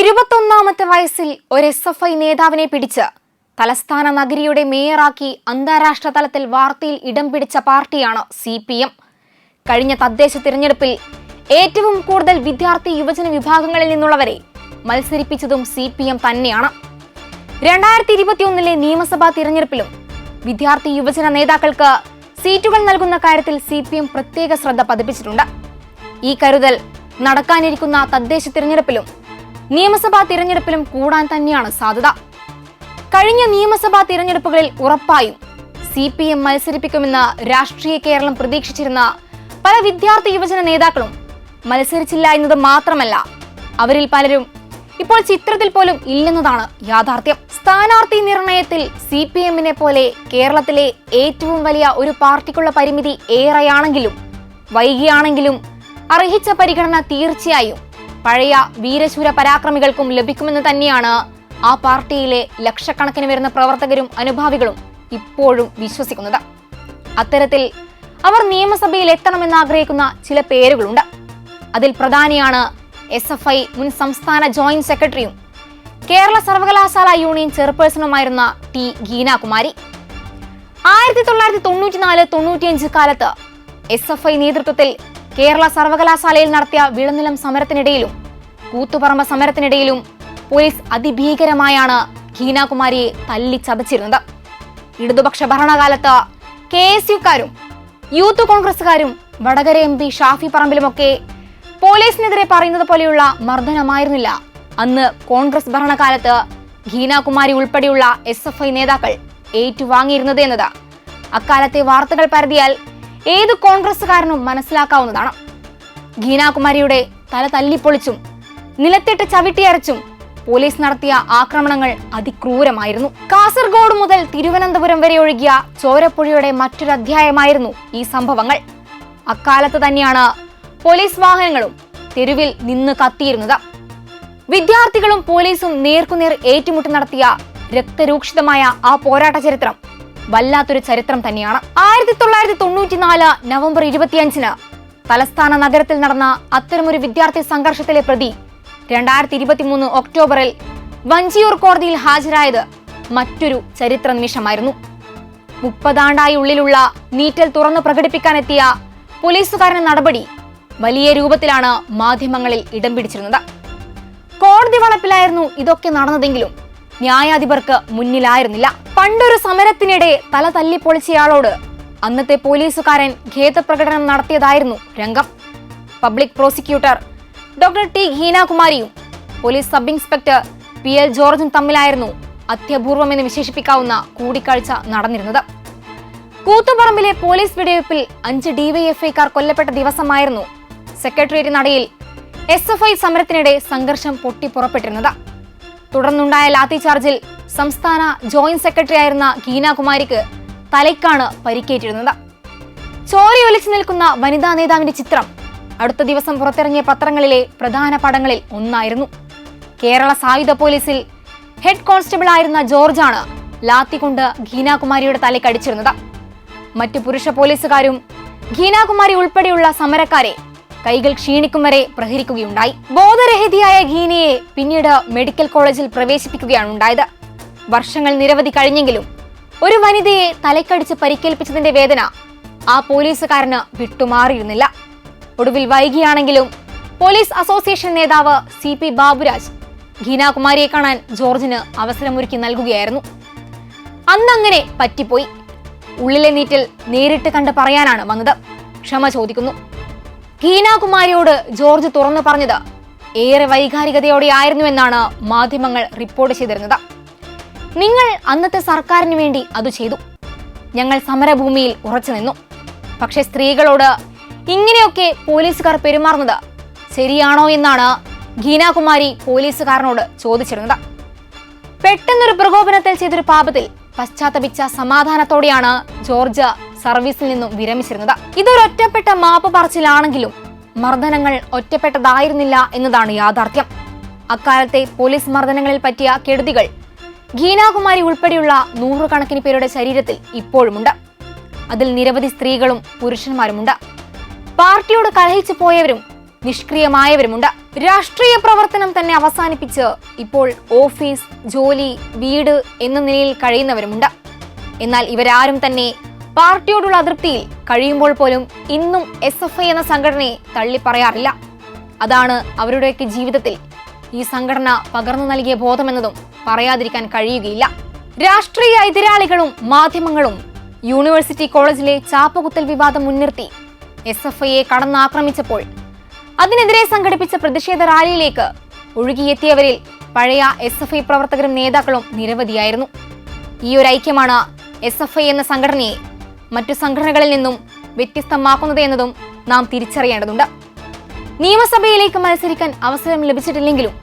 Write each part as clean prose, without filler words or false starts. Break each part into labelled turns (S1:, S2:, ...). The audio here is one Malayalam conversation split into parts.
S1: 21ാമത്തെ വയസ്സിൽ ഒരു SFI നേതാവിനെ പിടിച്ച് തലസ്ഥാന നഗരിയുടെ മേയറാക്കി അന്താരാഷ്ട്ര തലത്തിൽ വാർത്തയിൽ ഇടം പിടിച്ച പാർട്ടിയാണ് CPM. കഴിഞ്ഞ തദ്ദേശ തിരഞ്ഞെടുപ്പിൽ ഏറ്റവും കൂടുതൽ വിദ്യാർത്ഥി യുവജന വിഭാഗങ്ങളിൽ നിന്നുള്ളവരെ മത്സരിപ്പിച്ചതും CPM തന്നെയാണ്. 2021 നിയമസഭാ തിരഞ്ഞെടുപ്പിലും വിദ്യാർത്ഥി യുവജന നേതാക്കൾക്ക് സീറ്റുകൾ നൽകുന്ന കാര്യത്തിൽ CPM പ്രത്യേക ശ്രദ്ധ പതിപ്പിച്ചിട്ടുണ്ട്. ഈ കരുതൽ നടക്കാനിരിക്കുന്ന തദ്ദേശ തിരഞ്ഞെടുപ്പിലും നിയമസഭാ തിരഞ്ഞെടുപ്പിലും കൂടാൻ തന്നെയാണ് സാധ്യത. കഴിഞ്ഞ നിയമസഭാ തിരഞ്ഞെടുപ്പുകളിൽ ഉറപ്പായും CPM മത്സരിപ്പിക്കുമെന്ന് രാഷ്ട്രീയ കേരളം പ്രതീക്ഷിച്ചിരുന്ന പല വിദ്യാർത്ഥി യുവജന നേതാക്കളും മത്സരിച്ചില്ല എന്നത് മാത്രമല്ല, അവരിൽ പലരും ഇപ്പോൾ ചിത്രത്തിൽ പോലും ഇല്ലെന്നതാണ് യാഥാർത്ഥ്യം. സ്ഥാനാർത്ഥി നിർണയത്തിൽ CPM-നെ പോലെ കേരളത്തിലെ ഏറ്റവും വലിയ ഒരു പാർട്ടിക്കുള്ള പരിമിതി ഏറെയാണെങ്കിലും വൈകിയാണെങ്കിലും അർഹിച്ച പരിഗണന തീർച്ചയായും പഴയ വീരശൂര പരാക്രമികൾക്കും ലഭിക്കുമെന്ന് തന്നെയാണ് ആ പാർട്ടിയിലെ ലക്ഷക്കണക്കിന് വരുന്ന പ്രവർത്തകരും അനുഭാവികളും ഇപ്പോഴും വിശ്വസിക്കുന്നത്. അത്തരത്തിൽ അവർ നിയമസഭയിൽ എത്തണമെന്ന് ആഗ്രഹിക്കുന്ന ചില പേരുകളുണ്ട്. അതിൽ പ്രധാനിയാണ് SFI മുൻ സംസ്ഥാന ജോയിന്റ് സെക്രട്ടറിയും കേരള സർവകലാശാല യൂണിയൻ ചെയർപേഴ്സണുമായിരുന്ന T. ഗീനാകുമാരി. 1994-95 കാലത്ത് SFI നേതൃത്വത്തിൽ കേരള സർവകലാശാലയിൽ നടത്തിയ വിളനിലം സമരത്തിനിടയിലും കൂത്തുപറമ്പ് സമരത്തിനിടയിലും പോലീസ് അതിഭീകരമായാണ് ഗീനാകുമാരിയെ തല്ലിച്ചതച്ചിരുന്നത്. ഇടതുപക്ഷ ഭരണകാലത്ത് KSUക്കാരും യൂത്ത് കോൺഗ്രസുകാരും വടകര MP ഷാഫി പറമ്പിലുമൊക്കെ പോലീസിനെതിരെ പറയുന്നത് പോലെയുള്ള മർദ്ദനമായിരുന്നില്ല അന്ന് കോൺഗ്രസ് ഭരണകാലത്ത് ഗീനാകുമാരി ഉൾപ്പെടെയുള്ള SFI നേതാക്കൾ ഏറ്റുവാങ്ങിയിരുന്നത് എന്നത് അക്കാലത്തെ വാർത്തകൾ പരതിയാൽ ഏത് കോൺഗ്രസുകാരനും മനസ്സിലാക്കാവുന്നതാണ്. ഗീനാകുമാരിയുടെ തല തല്ലിപ്പൊളിച്ചും നിലത്തിട്ട് ചവിട്ടിയരച്ചും പോലീസ് നടത്തിയ ആക്രമണങ്ങൾ അതിക്രൂരമായിരുന്നു. കാസർഗോഡ് മുതൽ തിരുവനന്തപുരം വരെ ഒഴുകിയ ചോരപ്പുഴയുടെ മറ്റൊരു അധ്യായമായിരുന്നു ഈ സംഭവങ്ങൾ. അക്കാലത്ത് തന്നെയാണ് പോലീസ് വാഹനങ്ങളും തെരുവിൽ നിന്ന് കത്തിയിരുന്നത്. വിദ്യാർത്ഥികളും പോലീസും നേർക്കുനേർ ഏറ്റുമുട്ടി നടത്തിയ രക്തരൂക്ഷിതമായ ആ പോരാട്ട ചരിത്രം വല്ലാത്തൊരു ചരിത്രം തന്നെയാണ്. 1994 നവംബർ 25 തലസ്ഥാന നഗരത്തിൽ നടന്ന അത്തരമൊരു വിദ്യാർത്ഥി സംഘർഷത്തിലെ പ്രതി 2023 ഒക്ടോബറിൽ വഞ്ചിയൂർ കോടതിയിൽ ഹാജരായത് മറ്റൊരു ചരിത്ര നിമിഷമായിരുന്നു. 30 ആണ്ടായി ഉള്ളിലുള്ള നീറ്റൽ തുറന്നു പ്രകടിപ്പിക്കാനെത്തിയ പോലീസുകാരന്റെ നടപടി വലിയ രൂപത്തിലാണ് മാധ്യമങ്ങളിൽ ഇടം പിടിച്ചിരുന്നത്. കോടതി വളപ്പിലായിരുന്നു ഇതൊക്കെ നടന്നതെങ്കിലും ന്യായാധിപർക്ക് മുന്നിലായിരുന്നില്ല. പണ്ടൊരു സമരത്തിനിടെ തല തല്ലിപ്പൊളിച്ചയാളോട് അന്നത്തെ പോലീസുകാരൻ ഖേദപ്രകടനം നടത്തിയതായിരുന്നു രംഗം. Public prosecutor doctor T. ഗീനാകുമാരിയും പോലീസ് സബ് ഇൻസ്പെക്ടർ PL ജോർജും തമ്മിലായിരുന്നു അത്യപൂർവമെന്ന് വിശേഷിപ്പിക്കാവുന്ന കൂടിക്കാഴ്ച നടന്നിരുന്നത്. കൂത്തുപറമ്പിലെ പോലീസ് വെടിവെപ്പിൽ 5 DYFIക്കാർ കൊല്ലപ്പെട്ട ദിവസമായിരുന്നു സെക്രട്ടേറിയറ്റ് നടയിൽ SFI സമരത്തിനിടെ സംഘർഷം പൊട്ടിപ്പുറപ്പെട്ടിരുന്നത്. തുടർന്നുണ്ടായ ലാത്തിചാർജിൽ സംസ്ഥാന ജോയിന്റ് സെക്രട്ടറി ആയിരുന്ന ഗീനാകുമാരിക്ക് തലയ്ക്കാണ് പരിക്കേറ്റിരുന്നത്. ചോരയൊലിച്ചു നിൽക്കുന്ന വനിതാ നേതാവിന്റെ ചിത്രം അടുത്ത ദിവസം പുറത്തിറങ്ങിയ പത്രങ്ങളിലെ പ്രധാന പടങ്ങളിൽ ഒന്നായിരുന്നു. കേരള സായുധ പോലീസിൽ ഹെഡ് കോൺസ്റ്റബിൾ ആയിരുന്ന ജോർജാണ് ലാത്തി കൊണ്ട് ഗീനാകുമാരിയുടെ തലയ്ക്കടിച്ചിരുന്നത്. മറ്റു പുരുഷ പോലീസുകാരും ഗീനാകുമാരി ഉൾപ്പെടെയുള്ള സമരക്കാരെ കൈകൾ ക്ഷീണിക്കും വരെ പ്രഹരിക്കുകയുണ്ടായി. ബോധരഹിതയായ ഗീനയെ പിന്നീട് മെഡിക്കൽ കോളേജിൽ പ്രവേശിപ്പിക്കുകയാണ് ഉണ്ടായത്. വർഷങ്ങൾ നിരവധി കഴിഞ്ഞെങ്കിലും ഒരു വനിതയെ തലക്കടിച്ച് പരിക്കേൽപ്പിച്ചതിന്റെ വേദന ആ പോലീസുകാരന് വിട്ടുമാറിയിരുന്നില്ല. ഒടുവിൽ വൈകിയാണെങ്കിലും പോലീസ് അസോസിയേഷൻ നേതാവ് CP ബാബുരാജ് ഗീനാകുമാരിയെ കാണാൻ ജോർജിന് അവസരമൊരുക്കി നൽകുകയായിരുന്നു. അന്നങ്ങനെ പറ്റിപ്പോയി. ഉള്ളിലെ നീറ്റിൽ നേരിട്ട് കണ്ട് പറയാനാണ് വന്നത്. ക്ഷമ ചോദിക്കുന്നു. ഗീനാകുമാരിയോട് ജോർജ് തുറന്നു പറഞ്ഞത് ഏറെ വൈകാരികതയോടെ ആയിരുന്നുവെന്നാണ് മാധ്യമങ്ങൾ റിപ്പോർട്ട് ചെയ്തിരുന്നത്. നിങ്ങൾ അന്നത്തെ സർക്കാരിന് വേണ്ടി അത് ചെയ്തു. ഞങ്ങൾ സമരഭൂമിയിൽ ഉറച്ചു നിന്നു. പക്ഷെ സ്ത്രീകളോട് ഇങ്ങനെയൊക്കെ പോലീസുകാർ പെരുമാറുന്നത് ശരിയാണോ എന്നാണ് ഗീനാകുമാരി പോലീസുകാരനോട് ചോദിച്ചിരുന്നത്. പെട്ടെന്നൊരു പ്രകോപനത്തിൽ ചെയ്തൊരു പാപത്തിൽ പശ്ചാത്തപിച്ച സമാധാനത്തോടെയാണ് ജോർജ് സർവീസിൽ നിന്നും വിരമിച്ചിരുന്നത്. ഇതൊരൊറ്റപ്പെട്ട മാപ്പ് പറച്ചിലാണെങ്കിലും മർദ്ദനങ്ങൾ ഒറ്റപ്പെട്ടതായിരുന്നില്ല എന്നതാണ് യാഥാർത്ഥ്യം. അക്കാലത്തെ പോലീസ് മർദ്ദനങ്ങളിൽ പറ്റിയ കെടുതികൾ ഗീനാകുമാരി ഉൾപ്പെടെയുള്ള നൂറുകണക്കിന് പേരുടെ ശരീരത്തിൽ ഇപ്പോഴുമുണ്ട്. അതിൽ നിരവധി സ്ത്രീകളും പുരുഷന്മാരുമുണ്ട്. പാർട്ടിയോട് കലഹിച്ചു പോയവരും നിഷ്ക്രിയമായവരുമുണ്ട്. രാഷ്ട്രീയ പ്രവർത്തനം തന്നെ അവസാനിപ്പിച്ച് ഇപ്പോൾ ഓഫീസ്, ജോലി, വീട് എന്ന നിലയിൽ കഴിയുന്നവരുമുണ്ട്. എന്നാൽ ഇവരാരും തന്നെ പാർട്ടിയോടുള്ള അതൃപ്തിയിൽ കഴിയുമ്പോൾ പോലും ഇന്നും SFI എന്ന സംഘടനയെ തള്ളിപ്പറയാറില്ല. അതാണ് അവരുടെയൊക്കെ ജീവിതത്തിൽ ഈ സംഘടന പകർന്നു നൽകിയ ബോധമെന്നതും പറയാതിരിക്കാൻ കഴിയുകയില്ല. രാഷ്ട്രീയ എതിരാളികളും മാധ്യമങ്ങളും യൂണിവേഴ്സിറ്റി കോളേജിലെ ചാപ്പകുത്തൽ വിവാദം മുൻനിർത്തി SFIയെ കടന്നാക്രമിച്ചപ്പോൾ അതിനെതിരെ സംഘടിപ്പിച്ച പ്രതിഷേധ റാലിയിലേക്ക് ഒഴുകിയെത്തിയവരിൽ പഴയ SFI പ്രവർത്തകരും നേതാക്കളും നിരവധിയായിരുന്നു. ഈ ഒരു ഐക്യമാണ് SFI എന്ന സംഘടനയെ മറ്റു സംഘടനകളിൽ നിന്നും വ്യത്യസ്തമാക്കുന്നത് എന്നതും നാം തിരിച്ചറിയേണ്ടതുണ്ട്. നിയമസഭയിലേക്ക് മത്സരിക്കാൻ അവസരം ലഭിച്ചിട്ടില്ലെങ്കിലും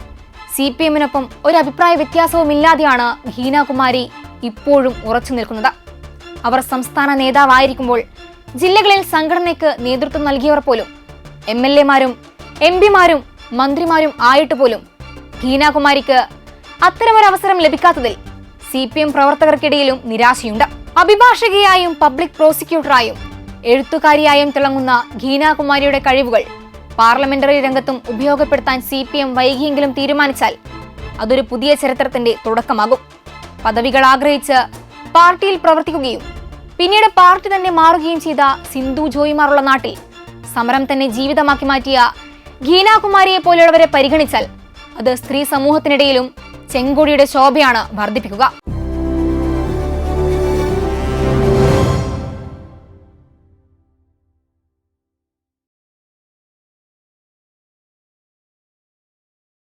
S1: CPM-നൊപ്പം ഒരു അഭിപ്രായ വ്യത്യാസവുമില്ലാതെയാണ് ഹീനാകുമാരി ഇപ്പോഴും ഉറച്ചു നിൽക്കുന്നത്. അവർ സംസ്ഥാന നേതാവായിരിക്കുമ്പോൾ ജില്ലകളിൽ സംഘടനയ്ക്ക് നേതൃത്വം നൽകിയവർ പോലും MLA-മാരും MP-മാരും മന്ത്രിമാരും ആയിട്ട് പോലും ഹീനാകുമാരിക്ക് അത്തരമൊരവസരം ലഭിക്കാത്തതിൽ CPM പ്രവർത്തകർക്കിടയിലും നിരാശയുണ്ട്. അഭിഭാഷകയായും പബ്ലിക് പ്രോസിക്യൂട്ടറായും എഴുത്തുകാരിയായും തിളങ്ങുന്ന ഹീനാകുമാരിയുടെ കഴിവുകൾ പാർലമെന്ററി രംഗത്തും ഉപയോഗപ്പെടുത്താൻ CPM വൈകിയെങ്കിലും തീരുമാനിച്ചാൽ അതൊരു പുതിയ ചരിത്രത്തിന്റെ തുടക്കമാകും. പദവികൾ ആഗ്രഹിച്ച് പാർട്ടിയിൽ പ്രവർത്തിക്കുകയും പിന്നീട് പാർട്ടി തന്നെ മാറുകയും ചെയ്ത സിന്ധു ജോയിമാറുള്ള നാട്ടിൽ സമരം തന്നെ ജീവിതമാക്കി മാറ്റിയ ഹീനാകുമാരിയെ പോലുള്ളവരെ പരിഗണിച്ചാൽ അത് സ്ത്രീ സമൂഹത്തിനിടയിലും ചെങ്കൊടിയുടെ ശോഭയാണ് വർദ്ധിപ്പിക്കുക.